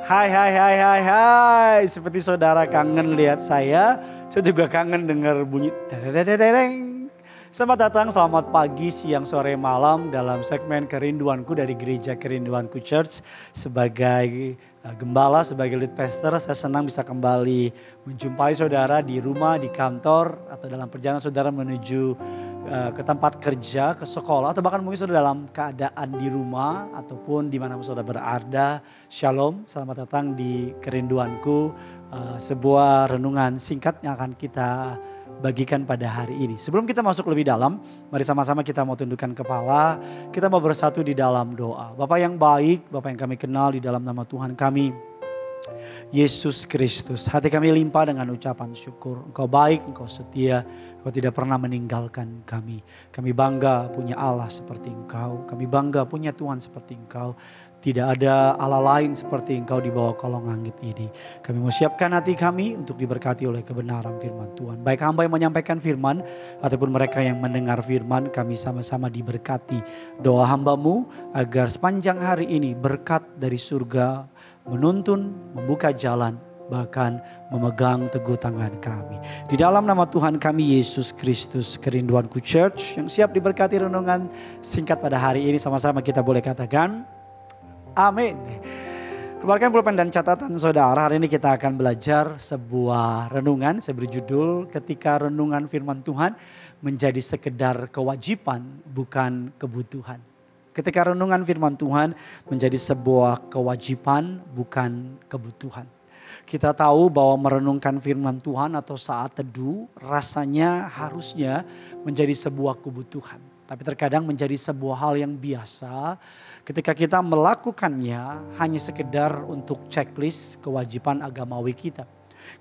Hai, hai, hai, hai, hai. Seperti saudara kangen lihat saya juga kangen dengar bunyi dereng. Selamat datang, selamat pagi, siang, sore, malam dalam segmen Kerinduanku dari Gereja Kerinduanku Church. Sebagai gembala, sebagai lead pastor, saya senang bisa kembali menjumpai saudara di rumah, di kantor, atau dalam perjalanan saudara menuju ke tempat kerja, ke sekolah, atau bahkan mungkin saudara dalam keadaan di rumah ataupun di mana saudara berada. Shalom, selamat datang di Kerinduanku, sebuah renungan singkat yang akan kita bagikan pada hari ini. Sebelum kita masuk lebih dalam, mari sama-sama kita mau tundukkan kepala, kita mau bersatu di dalam doa. Bapa yang baik, Bapa yang kami kenal di dalam nama Tuhan kami, Yesus Kristus. Hati kami limpah dengan ucapan syukur. Engkau baik, Engkau setia, Engkau tidak pernah meninggalkan kami. Kami bangga punya Allah seperti Engkau. Kami bangga punya Tuhan seperti Engkau. Tidak ada Allah lain seperti Engkau di bawah kolong langit ini. Kami mau siapkan hati kami untuk diberkati oleh kebenaran firman Tuhan. Baik hamba yang menyampaikan firman ataupun mereka yang mendengar firman, kami sama-sama diberkati. Doa hambamu agar sepanjang hari ini berkat dari surga menuntun, membuka jalan, bahkan memegang teguh tangan kami. Di dalam nama Tuhan kami Yesus Kristus, Kerinduanku Church yang siap diberkati renungan singkat pada hari ini, sama-sama kita boleh katakan amin. Keluarkan pulpen dan catatan saudara, hari ini kita akan belajar sebuah renungan. Saya berjudul ketika renungan firman Tuhan menjadi sekedar kewajiban bukan kebutuhan. Ketika renungan firman Tuhan menjadi sebuah kewajiban bukan kebutuhan. Kita tahu bahwa merenungkan firman Tuhan atau saat teduh rasanya harusnya menjadi sebuah kebutuhan. Tapi terkadang menjadi sebuah hal yang biasa ketika kita melakukannya hanya sekedar untuk checklist kewajiban agamawi kita.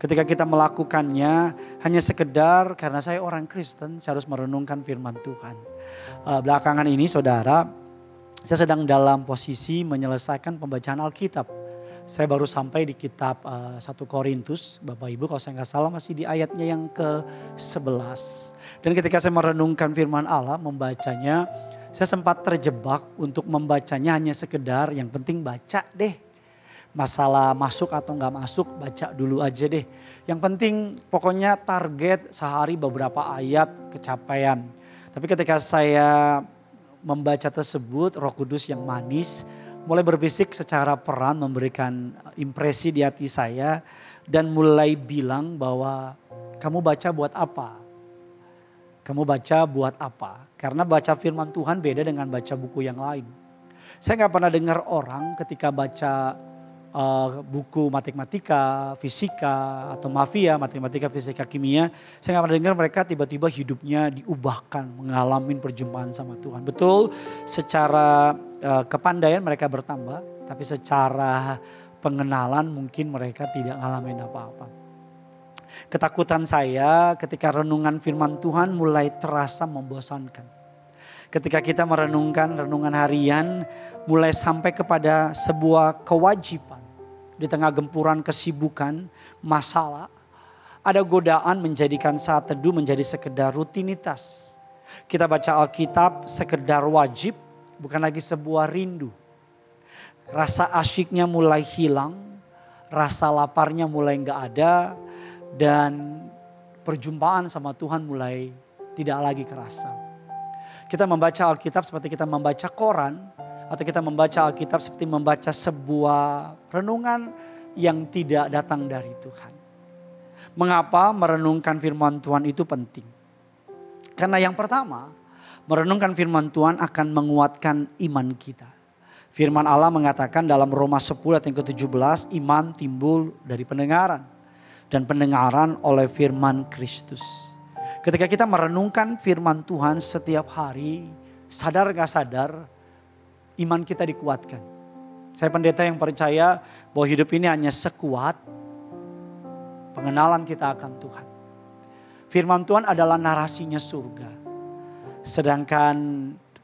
Ketika kita melakukannya hanya sekedar karena saya orang Kristen, saya harus merenungkan firman Tuhan. Belakangan ini saudara, saya sedang dalam posisi menyelesaikan pembacaan Alkitab. Saya baru sampai di kitab 1 Korintus, Bapak Ibu kalau saya nggak salah masih di ayatnya yang ke-11. Dan ketika saya merenungkan firman Allah, membacanya, saya sempat terjebak untuk membacanya hanya sekedar yang penting baca deh. Masalah masuk atau nggak masuk, baca dulu aja deh. Yang penting pokoknya target sehari beberapa ayat kecapaian. Tapi ketika saya membaca tersebut, Roh Kudus yang manis mulai berbisik secara peran memberikan impresi di hati saya dan mulai bilang bahwa kamu baca buat apa? Kamu baca buat apa? Karena baca firman Tuhan beda dengan baca buku yang lain. Saya gak pernah dengar orang ketika baca buku matematika, fisika atau mafia, matematika, fisika, kimia. Saya gak pernah dengar mereka tiba-tiba hidupnya diubahkan, mengalami perjumpaan sama Tuhan. Betul, secara kepandaian mereka bertambah, tapi secara pengenalan mungkin mereka tidak ngalamin apa-apa. Ketakutan saya ketika renungan firman Tuhan mulai terasa membosankan. Ketika kita merenungkan renungan harian mulai sampai kepada sebuah kewajiban. Di tengah gempuran kesibukan, masalah, ada godaan menjadikan saat teduh menjadi sekedar rutinitas. Kita baca Alkitab sekedar wajib, bukan lagi sebuah rindu. Rasa asyiknya mulai hilang, rasa laparnya mulai gak ada, dan perjumpaan sama Tuhan mulai tidak lagi kerasa. Kita membaca Alkitab seperti kita membaca koran, atau kita membaca Alkitab seperti membaca sebuah renungan yang tidak datang dari Tuhan. Mengapa merenungkan firman Tuhan itu penting? Karena yang pertama, merenungkan firman Tuhan akan menguatkan iman kita. Firman Allah mengatakan dalam Roma 10 ayat yang ke-17, iman timbul dari pendengaran. Dan pendengaran oleh firman Kristus. Ketika kita merenungkan firman Tuhan setiap hari, sadar gak sadar, iman kita dikuatkan. Saya pendeta yang percaya bahwa hidup ini hanya sekuat pengenalan kita akan Tuhan. Firman Tuhan adalah narasinya surga. Sedangkan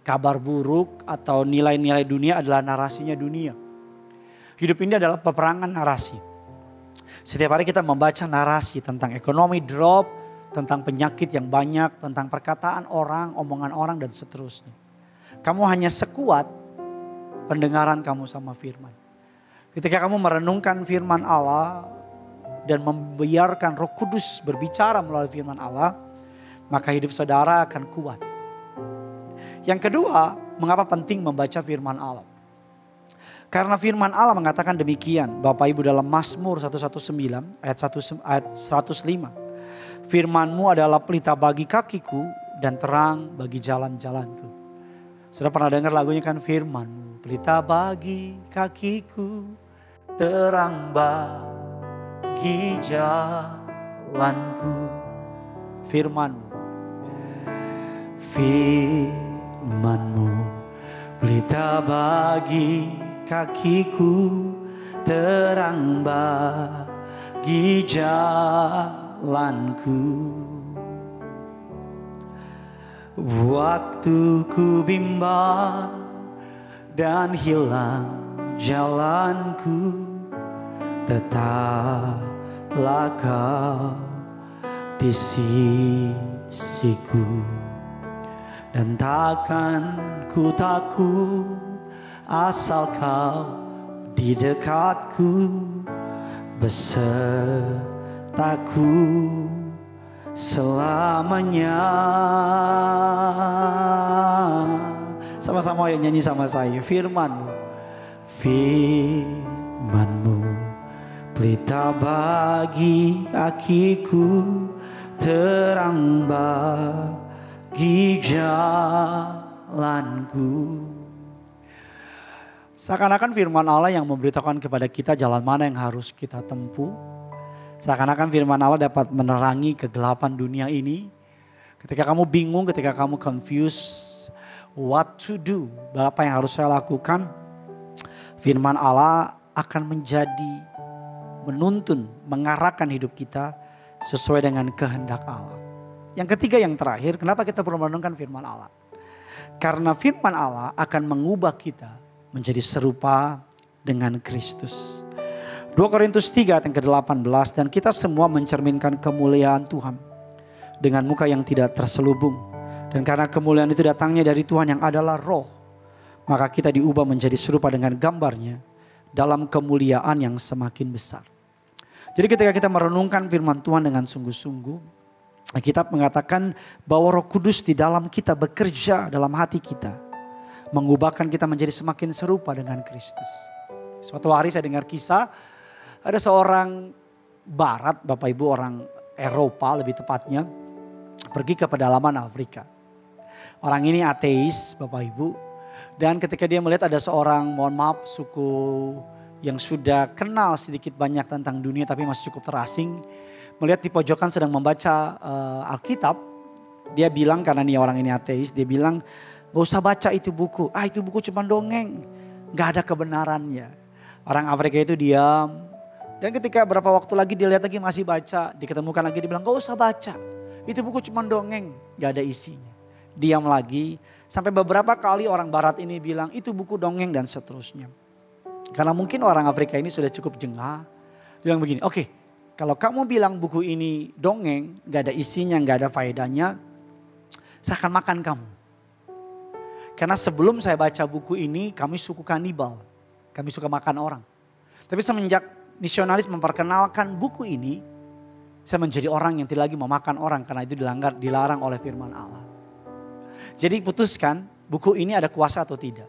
kabar buruk atau nilai-nilai dunia adalah narasinya dunia. Hidup ini adalah peperangan narasi. Setiap hari kita membaca narasi tentang ekonomi drop, tentang penyakit yang banyak, tentang perkataan orang, omongan orang dan seterusnya. Kamu hanya sekuat pendengaran kamu sama firman. Ketika kamu merenungkan firman Allah dan membiarkan Roh Kudus berbicara melalui firman Allah, maka hidup saudara akan kuat. Yang kedua, mengapa penting membaca firman Allah? Karena firman Allah mengatakan demikian, Bapak Ibu, dalam Mazmur 119 ayat 105. Firman-Mu adalah pelita bagi kakiku dan terang bagi jalan-jalanku. Sudah pernah dengar lagunya kan? Firman-Mu pelita bagi kakiku, terang bagi jalanku. Firman-Mu, firman-Mu pelita bagi kakiku, terang bagi jalanku. Waktu ku bimbang dan hilang jalanku, tetaplah Kau di sisiku. Dan takkan ku takut asal Kau di dekatku, besertaku selamanya. Sama-sama yang nyanyi sama saya. Firman-Mu, firman-Mu pelita bagi kakiku, terang bagi jalanku. Seakan-akan firman Allah yang memberitahukan kepada kita jalan mana yang harus kita tempuh. Seakan-akan firman Allah dapat menerangi kegelapan dunia ini. Ketika kamu bingung, ketika kamu confused, what to do, apa yang harus saya lakukan, firman Allah akan menjadi menuntun, mengarahkan hidup kita sesuai dengan kehendak Allah. Yang ketiga, yang terakhir, kenapa kita perlu merenungkan firman Allah? Karena firman Allah akan mengubah kita menjadi serupa dengan Kristus. 2 Korintus 3 ayat yang ke-18, dan kita semua mencerminkan kemuliaan Tuhan dengan muka yang tidak terselubung. Dan karena kemuliaan itu datangnya dari Tuhan yang adalah Roh, maka kita diubah menjadi serupa dengan gambarnya dalam kemuliaan yang semakin besar. Jadi ketika kita merenungkan firman Tuhan dengan sungguh-sungguh, Alkitab mengatakan bahwa Roh Kudus di dalam kita bekerja dalam hati kita, mengubahkan kita menjadi semakin serupa dengan Kristus. Suatu hari saya dengar kisah, ada seorang barat, Bapak Ibu, orang Eropa lebih tepatnya, pergi ke pedalaman Afrika. Orang ini ateis, Bapak Ibu, dan ketika dia melihat ada seorang, mohon maaf, suku yang sudah kenal sedikit banyak tentang dunia tapi masih cukup terasing, melihat di pojokan sedang membaca Alkitab, dia bilang, karena nih orang ini ateis, dia bilang, gak usah baca itu buku, itu buku cuma dongeng, gak ada kebenarannya. Orang Afrika itu diam. Dan ketika berapa waktu lagi dia lihat lagi masih baca, diketemukan lagi, dia bilang gak usah baca. Itu buku cuma dongeng, gak ada isinya. Diam lagi, sampai beberapa kali orang barat ini bilang itu buku dongeng dan seterusnya. Karena mungkin orang Afrika ini sudah cukup jengah. Dia bilang begini, oke, kalau kamu bilang buku ini dongeng, gak ada isinya, gak ada faedahnya, saya akan makan kamu. Karena sebelum saya baca buku ini, kami suku kanibal, kami suka makan orang. Tapi semenjak misionaris memperkenalkan buku ini, saya menjadi orang yang tidak lagi memakan orang karena itu dilarang oleh firman Allah. Jadi putuskan buku ini ada kuasa atau tidak.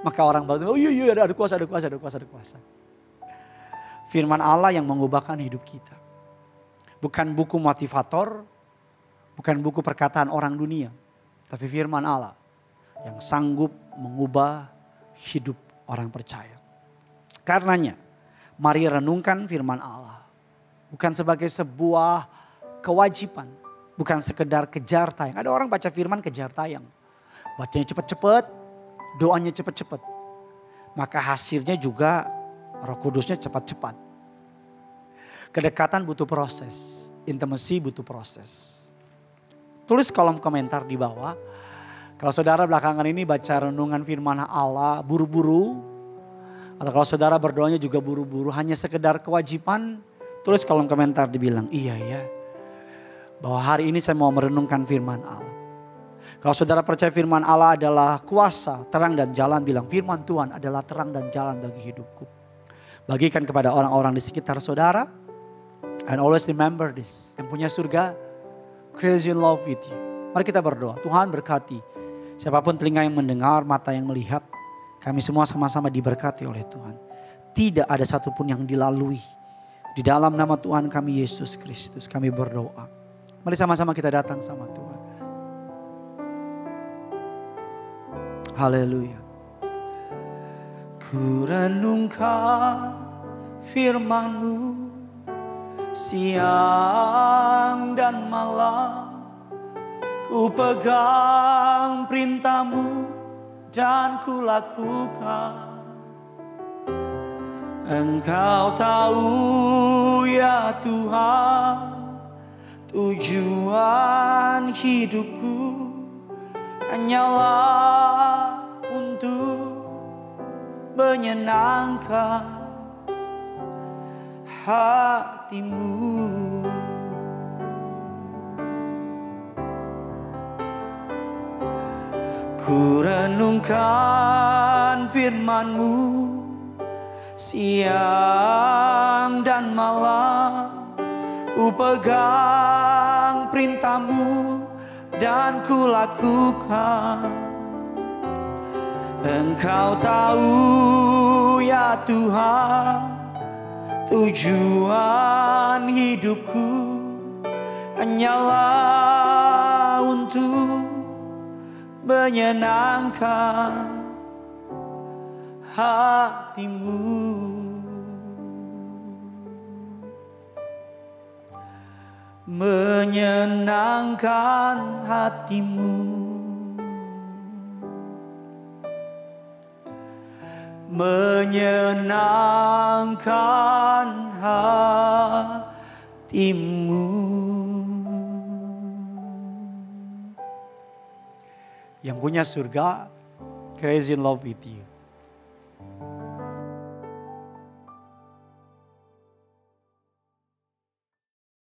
Maka orang baru, oh iya ada kuasa. Firman Allah yang mengubahkan hidup kita. Bukan buku motivator, bukan buku perkataan orang dunia. Tapi firman Allah yang sanggup mengubah hidup orang percaya. Karenanya, mari renungkan firman Allah. Bukan sebagai sebuah kewajiban. Bukan sekedar kejar tayang. Ada orang baca firman kejar tayang. Bacanya cepat-cepat, doanya cepat-cepat. Maka hasilnya juga Roh Kudusnya cepat-cepat. Kedekatan butuh proses. Intimacy butuh proses. Tulis kolom komentar di bawah. Kalau saudara belakangan ini baca renungan firman Allah buru-buru. Atau kalau saudara berdoanya juga buru-buru, hanya sekedar kewajiban, tulis kolom komentar dibilang, iya ya. Bahwa hari ini saya mau merenungkan firman Allah. Kalau saudara percaya firman Allah adalah kuasa, terang dan jalan, bilang firman Tuhan adalah terang dan jalan bagi hidupku. Bagikan kepada orang-orang di sekitar saudara. And always remember this. Yang punya surga, crazy in love with you. Mari kita berdoa. Tuhan berkati. Siapapun telinga yang mendengar, mata yang melihat. Kami semua sama-sama diberkati oleh Tuhan. Tidak ada satupun yang dilalui. Di dalam nama Tuhan kami Yesus Kristus kami berdoa. Mari sama-sama kita datang sama Tuhan. Haleluya. Ku renungkan firman-Mu siang dan malam. Ku pegang perintah-Mu dan ku lakukan. Engkau tahu ya Tuhan, tujuan hidupku hanyalah untuk menyenangkan hati-Mu. Ku renungkan firman-Mu siang dan malam. Ku pegang perintah-Mu dan ku lakukan. Engkau tahu ya Tuhan, tujuan hidupku hanyalah untuk menyenangkan hati-Mu. Menyenangkan hati-Mu. Menyenangkan hati-Mu. Yang punya surga, crazy in love with you.